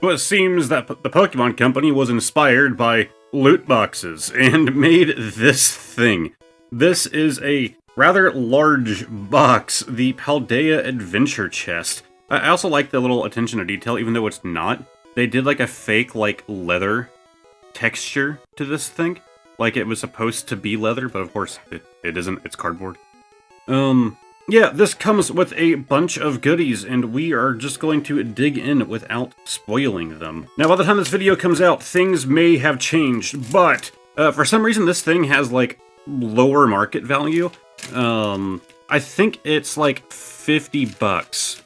Well, it seems that the Pokemon Company was inspired by loot boxes and made this thing. This is a rather large box, the Paldea Adventure Chest. I also like the little attention to detail, even though it's not. They did like a fake, like, leather texture to this thing. Like it was supposed to be leather, but of course it isn't, it's cardboard. Yeah, this comes with a bunch of goodies, and we are just going to dig in without spoiling them. Now, by the time this video comes out, things may have changed, but for some reason this thing has, like, lower market value. I think it's, like, 50 bucks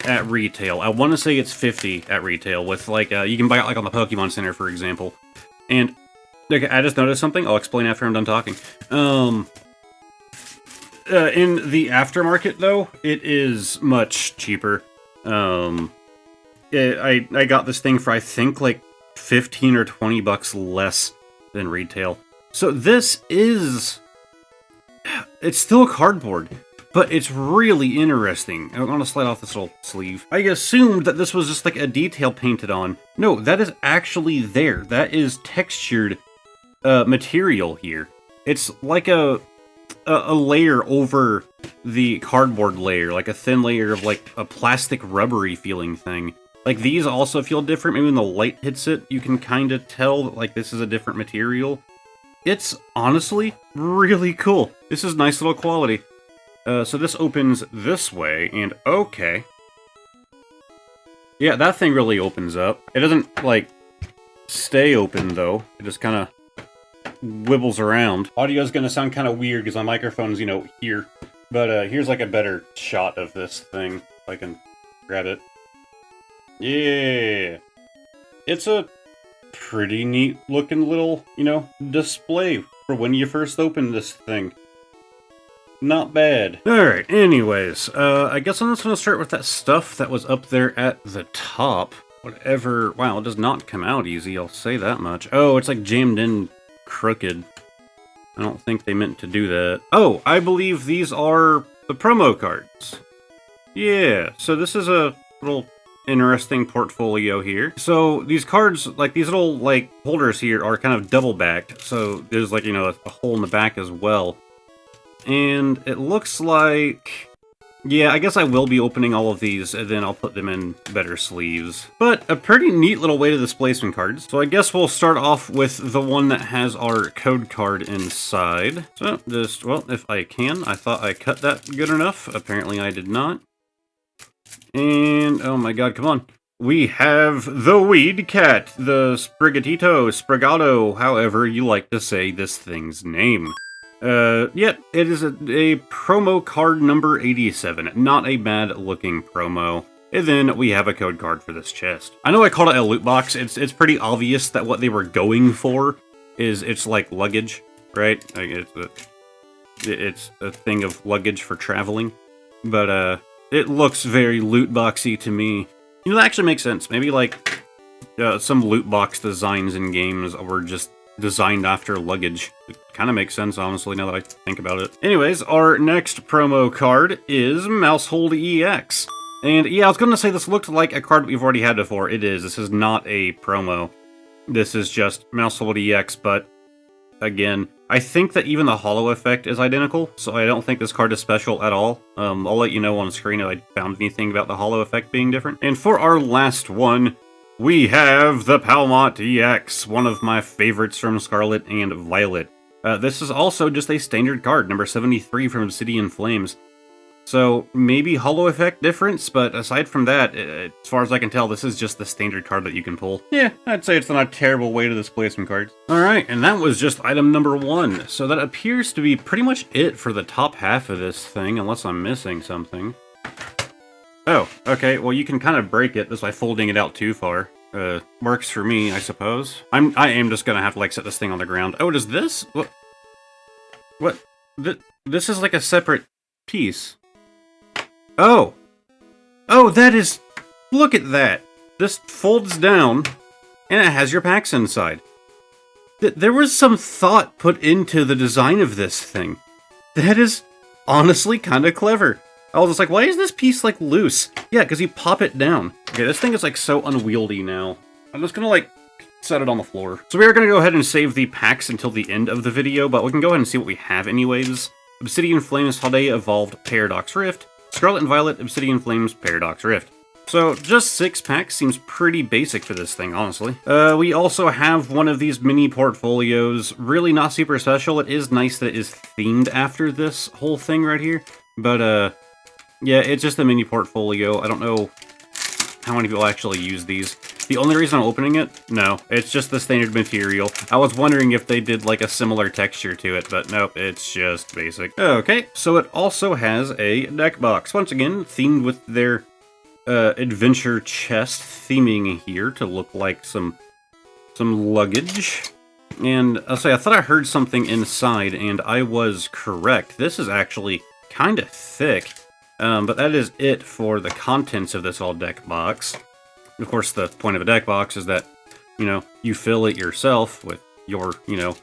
at retail. I want to say it's 50 at retail, with, like, you can buy it, like, on the Pokemon Center, for example. And, okay, I just noticed something. I'll explain after I'm done talking. In the aftermarket, though, it is much cheaper. I got this thing for, I think, like, 15 or 20 bucks less than retail. So this is... It's still cardboard, but it's really interesting. I'm gonna slide off this little sleeve. I assumed that this was just, like, a detail painted on. No, that is actually there. That is textured material here. It's like a layer over the cardboard layer, like a thin layer of, like, a plastic rubbery feeling thing. Like, these also feel different. Maybe when the light hits it, you can kind of tell that, like, this is a different material. It's honestly really cool. This is nice little quality. So this opens this way, and okay. Yeah, that thing really opens up. It doesn't, like, stay open, though. It just kind of wibbles around. Audio's gonna sound kind of weird because my microphone's, you know, here. But here's like a better shot of this thing. If I can grab it. Yeah! It's a pretty neat looking little, you know, display for when you first open this thing. Not bad. Alright, anyways, I guess I'm just gonna start with that stuff that was up there at the top. Whatever. Wow, it does not come out easy, I'll say that much. Oh, it's like jammed in crooked. I don't think they meant to do that. Oh, I believe these are the promo cards. Yeah, so this is a little interesting portfolio here. So these cards, like these little like holders here are kind of double backed. So there's like, you know, a hole in the back as well. And it looks like... Yeah, I guess I will be opening all of these, and then I'll put them in better sleeves. But a pretty neat little way to display some cards. So I guess we'll start off with the one that has our code card inside. So just, well, if I can. I thought I cut that good enough. Apparently I did not. And, oh my god, come on. We have the Weed Cat, the Sprigatito, Sprigato, however you like to say this thing's name. Yeah, it is a promo card number 87. Not a bad looking promo. And then we have a code card for this chest. I know I called it a loot box. It's pretty obvious that what they were going for is it's like luggage, right? Like it's a thing of luggage for traveling. But it looks very loot boxy to me. You know, that actually makes sense. Maybe like some loot box designs in games were just designed after luggage. It kind of makes sense, honestly, now that I think about it. Anyways, our next promo card is Mousehold EX. And yeah, I was going to say this looked like a card we've already had before. It is. This is not a promo. This is just Mousehold EX, but again, I think that even the holo effect is identical, so I don't think this card is special at all. I'll let you know on screen if I found anything about the holo effect being different. And for our last one, we have the Palmont EX, one of my favorites from Scarlet and Violet. This is also just a standard card, number 73 from Obsidian Flames. So, maybe holo effect difference, but aside from that, as far as I can tell, this is just the standard card that you can pull. Yeah, I'd say it's not a terrible way to display some cards. Alright, and that was just item number 1. So that appears to be pretty much it for the top half of this thing, unless I'm missing something. Oh, okay, well you can kind of break it just by folding it out too far. Works for me, I suppose. I am just gonna have to, like, set this thing on the ground. Oh, does this? What? This is like a separate piece. Oh! Oh, that is... Look at that! This folds down, and it has your packs inside. There was some thought put into the design of this thing. That is honestly kind of clever. I was just like, why is this piece, like, loose? Yeah, because you pop it down. Okay, this thing is, like, so unwieldy now. I'm just gonna, like, set it on the floor. So we are gonna go ahead and save the packs until the end of the video, but we can go ahead and see what we have anyways. Obsidian Flames, Paldea Evolved, Paradox Rift. Scarlet and Violet, Obsidian Flames, Paradox Rift. So, just 6 packs seems pretty basic for this thing, honestly. We also have one of these mini portfolios. Really not super special. It is nice that it is themed after this whole thing right here. But, yeah, it's just a mini portfolio. I don't know how many people actually use these. The only reason I'm opening it? No, it's just the standard material. I was wondering if they did, like, a similar texture to it, but nope, it's just basic. Okay, so it also has a deck box. Once again, themed with their adventure chest theming here to look like some luggage. And I'll say, I thought I heard something inside, and I was correct. This is actually kind of thick, but that is it for the contents of this all deck box. Of course, the point of a deck box is that, you know, you fill it yourself with your, you know,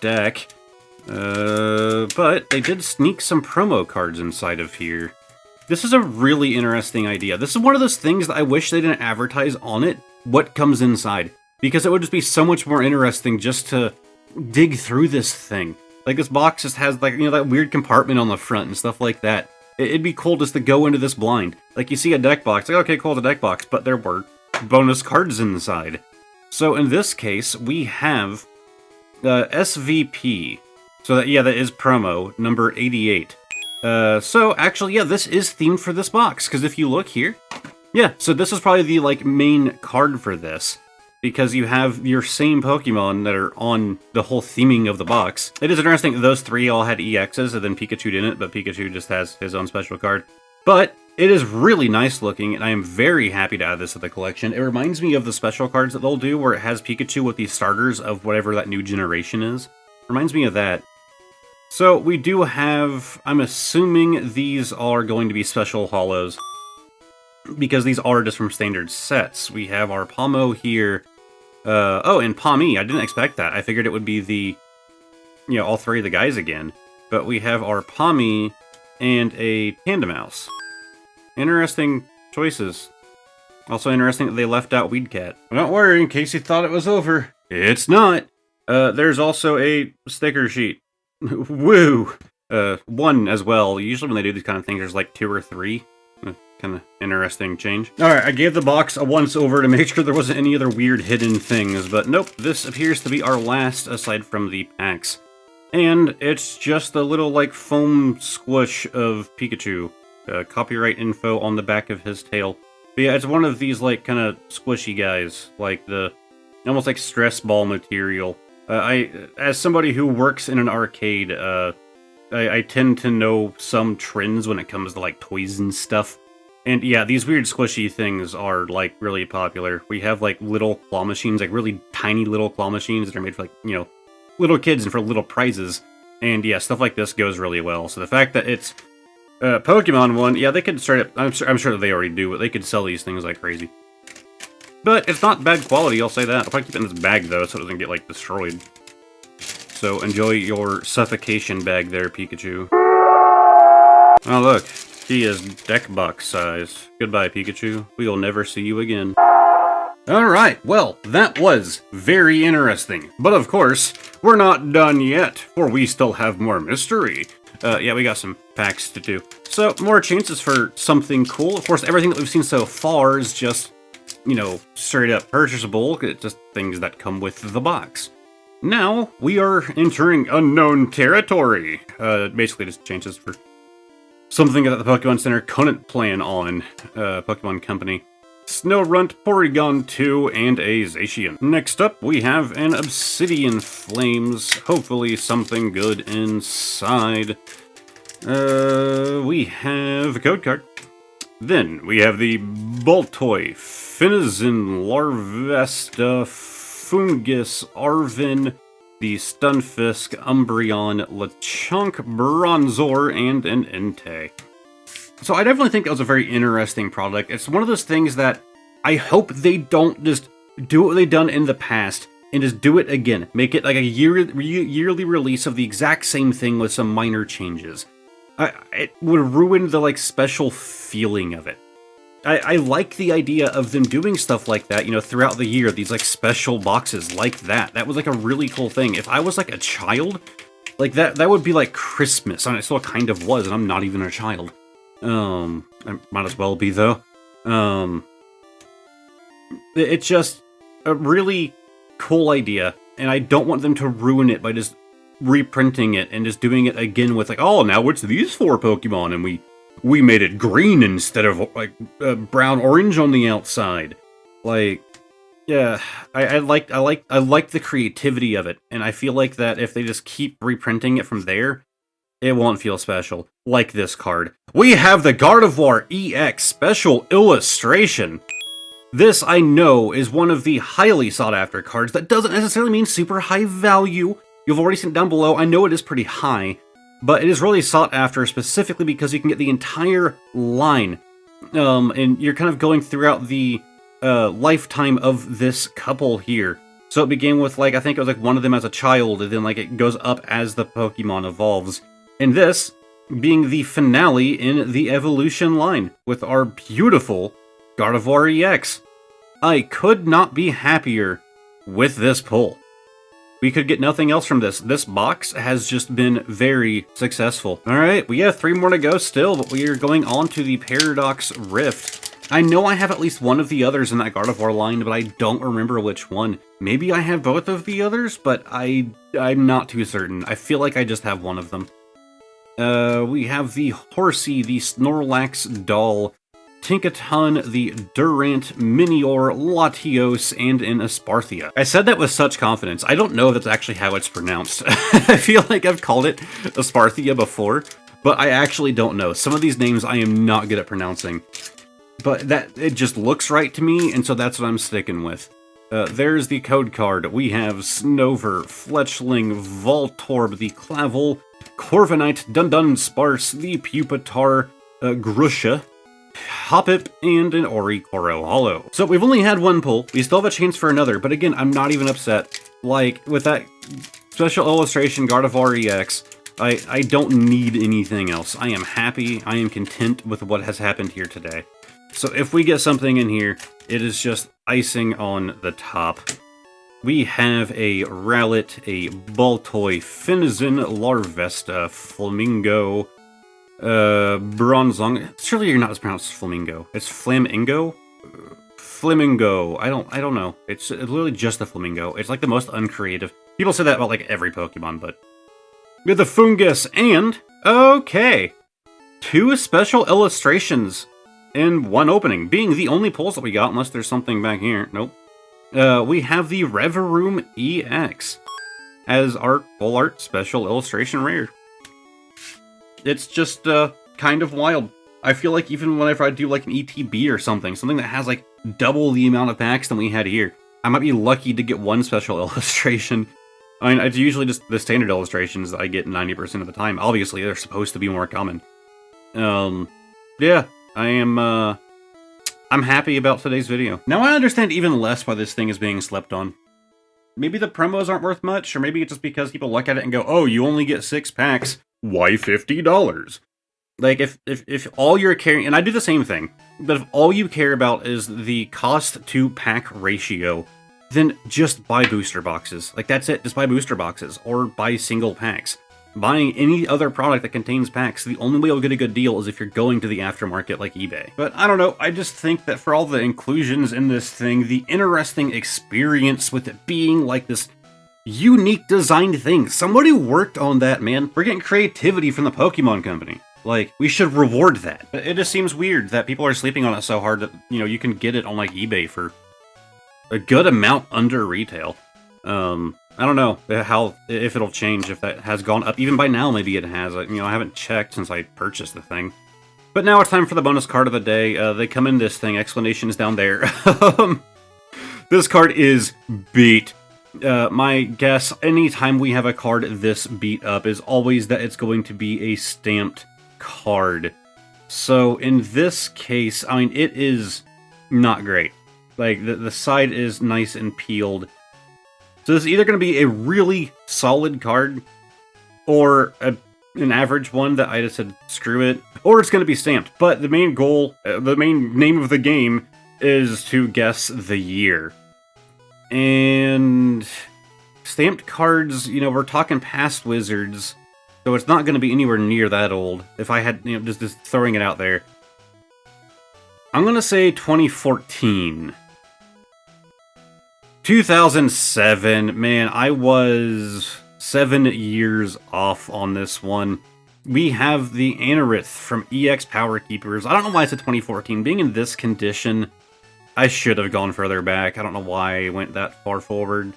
deck. But they did sneak some promo cards inside of here. This is a really interesting idea. This is one of those things that I wish they didn't advertise on it, what comes inside. Because it would just be so much more interesting just to dig through this thing. Like, this box just has, like, you know, that weird compartment on the front and stuff like that. It'd be cool just to go into this blind. Like, you see a deck box, like, okay, cool, it's a deck box, but there were bonus cards inside. So, in this case, we have SVP. So, that is promo, number 88. So, actually, yeah, this is themed for this box, because if you look here, yeah, so this is probably the, like, main card for this, because you have your same Pokemon that are on the whole theming of the box. It is interesting that those 3 all had EXs, and then Pikachu didn't, but Pikachu just has his own special card. But it is really nice looking, and I am very happy to add this to the collection. It reminds me of the special cards that they'll do, where it has Pikachu with the starters of whatever that new generation is. Reminds me of that. So, we do have, I'm assuming these are going to be special holos, because these are just from standard sets. We have our Palmo here. Oh, and Palmy, I didn't expect that. I figured it would be the, you know, all 3 of the guys again. But we have our Palmy and a Tandemouse. Interesting choices. Also interesting that they left out Weedcat. Don't worry, in case you thought it was over. It's not! There's also a sticker sheet. Woo! 1 as well. Usually when they do these kind of things, there's like 2 or 3. Kind of interesting change. Alright, I gave the box a once over to make sure there wasn't any other weird hidden things, but nope, this appears to be our last aside from the packs. And it's just a little, like, foam squish of Pikachu. Copyright info on the back of his tail. But yeah, it's one of these, like, kind of squishy guys, like the, almost like stress ball material. As somebody who works in an arcade, I tend to know some trends when it comes to, like, toys and stuff. And yeah, these weird squishy things are, like, really popular. We have, like, little claw machines, like, really tiny little claw machines that are made for, like, you know, little kids and for little prizes. And yeah, stuff like this goes really well. So the fact that it's Pokemon one, yeah, they could start it. I'm sure that they already do, but they could sell these things like crazy. But it's not bad quality, I'll say that. I'll probably keep it in this bag, though, so it doesn't get, like, destroyed. So enjoy your suffocation bag there, Pikachu. Oh, look. He is deck box size. Goodbye, Pikachu. We will never see you again. Alright, well, that was very interesting. But of course, we're not done yet, for we still have more mystery. Yeah, we got some packs to do. So, more chances for something cool. Of course, everything that we've seen so far is just, you know, straight up purchasable. It's just things that come with the box. Now, we are entering unknown territory. Basically just chances for something that the Pokemon Center couldn't plan on. Pokemon Company. Snorunt, Porygon 2, and a Zacian. Next up, we have an Obsidian Flames. Hopefully something good inside. We have a code card. Then, we have the Baltoy, Finizen, Larvesta, Fungus, Arvin, the Stunfisk, Umbreon, Lechonk, Bronzor, and an Entei. So I definitely think that was a very interesting product. It's one of those things that I hope they don't just do what they've done in the past and just do it again. Make it like a yearly release of the exact same thing with some minor changes. it would ruin the, like, special feeling of it. I like the idea of them doing stuff like that, you know, throughout the year, these, like, special boxes like that. That was, like, a really cool thing. If I was, like, a child, like, that would be like Christmas. I mean, it still kind of was, and I'm not even a child. I might as well be, though. It's just a really cool idea, and I don't want them to ruin it by just reprinting it and just doing it again with, like, oh, now it's these 4 Pokemon, and we made it green instead of, like, brown-orange on the outside. Like, yeah, I like the creativity of it, and I feel like that if they just keep reprinting it from there, it won't feel special. Like this card. We have the Gardevoir EX Special Illustration. This, I know, is one of the highly sought-after cards. That doesn't necessarily mean super high value. You've already seen it down below. I know it is pretty high, but it is really sought after specifically because you can get the entire line. And you're kind of going throughout the lifetime of this couple here. So it began with, like, I think it was like one of them as a child, and then, like, it goes up as the Pokemon evolves. And this being the finale in the evolution line with our beautiful Gardevoir EX. I could not be happier with this pull. We could get nothing else from this. This box has just been very successful. Alright, we have 3 more to go still, but we are going on to the Paradox Rift. I know I have at least one of the others in that Gardevoir line, but I don't remember which one. Maybe I have both of the others, but I'm not too certain. I feel like I just have one of them. We have the Horsey, the Snorlax Doll, Tinkaton, the Durant, Minior, Latios, and an Esparthia. I said that with such confidence. I don't know if that's actually how it's pronounced. I feel like I've called it Esparthia before, but I actually don't know. Some of these names I am not good at pronouncing. But it just looks right to me, and so that's what I'm sticking with. There's the code card. We have Snover, Fletchling, Voltorb, the Clavel, Corviknight, Dunsparce, the Pupitar, Grusha, Hoppip, and an Oricorio Hollow. So we've only had one pull. We still have a chance for another, but again, I'm not even upset. Like, with that special illustration Gardevoir EX, I don't need anything else. I am happy, I am content with what has happened here today. So if we get something in here, it is just icing on the top. We have a Rowlet, a Baltoy, Finizen, Larvesta, Flamingo, Bronzong. Surely you're not as pronounced as Flamingo. It's Flamingo? Flamingo. I don't know. It's literally just a Flamingo. It's like the most uncreative. People say that about like every Pokemon, but... We have the Fungus, and... Okay! 2 special illustrations in 1 opening, being the only pulls that we got, unless there's something back here. Nope. We have the Reverum EX as our full art special illustration rare. It's just kind of wild. I feel like even whenever I do like an ETB or something that has like double the amount of packs than we had here, I might be lucky to get 1 special illustration. I mean, it's usually just the standard illustrations that I get 90% of the time. Obviously, they're supposed to be more common. Yeah, I'm happy about today's video. Now I understand even less why this thing is being slept on. Maybe the promos aren't worth much, or maybe it's just because people look at it and go, oh, you only get 6 packs. Why $50? Like, if all you're caring, and I do the same thing, but if all you care about is the cost to pack ratio, then just buy booster boxes. Like, that's it, just buy booster boxes, or buy single packs. Buying any other product that contains packs, the only way you'll get a good deal is if you're going to the aftermarket like eBay. But I don't know, I just think that for all the inclusions in this thing, the interesting experience with it being like this unique designed thing, somebody worked on that, man. We're getting creativity from the Pokemon Company. Like, we should reward that. It just seems weird that people are sleeping on it so hard that, you know, you can get it on like eBay for a good amount under retail. I don't know if it'll change, if that has gone up. Even by now, maybe it has. You know, I haven't checked since I purchased the thing. But now it's time for the bonus card of the day. They come in this thing. Explanation is down there. This card is beat. My guess, anytime we have a card this beat up, is always that it's going to be a stamped card. So in this case, I mean, it is not great. Like, the side is nice and peeled. So this is either going to be a really solid card, or a an average one that I just said, screw it, or it's going to be stamped. But the main goal, the main name of the game is to guess the year. And stamped cards, you know, we're talking past Wizards, so it's not going to be anywhere near that old. If I had, you know, just throwing it out there. I'm going to say 2014. 2007, man, I was 7 years off on this one. We have the Anorith from EX Power Keepers. I don't know why it's a 2014. Being in this condition, I should have gone further back. I don't know why I went that far forward.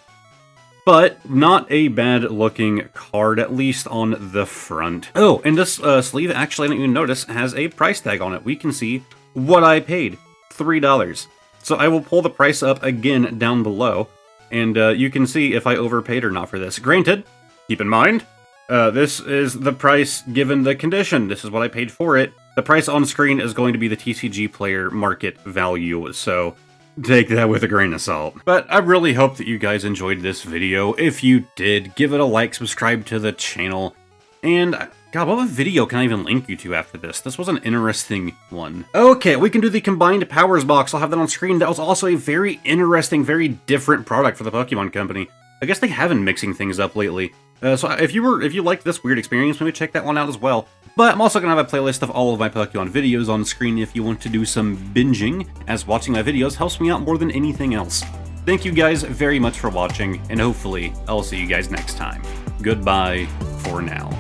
But not a bad looking card, at least on the front. Oh, and this sleeve, actually, I didn't even notice, has a price tag on it. We can see what I paid, $3. So I will pull the price up again down below, and you can see if I overpaid or not for this. Granted, keep in mind, this is the price given the condition. This is what I paid for it. The price on screen is going to be the TCG player market value, so take that with a grain of salt. But I really hope that you guys enjoyed this video. If you did, give it a like, subscribe to the channel, and God, what video can I even link you to after this? This was an interesting one. Okay, we can do the Combined Powers box. I'll have that on screen. That was also a very interesting, very different product for the Pokemon Company. I guess they have been mixing things up lately. So if you liked this weird experience, maybe check that one out as well. But I'm also going to have a playlist of all of my Pokemon videos on screen if you want to do some binging, as watching my videos helps me out more than anything else. Thank you guys very much for watching, and hopefully I'll see you guys next time. Goodbye for now.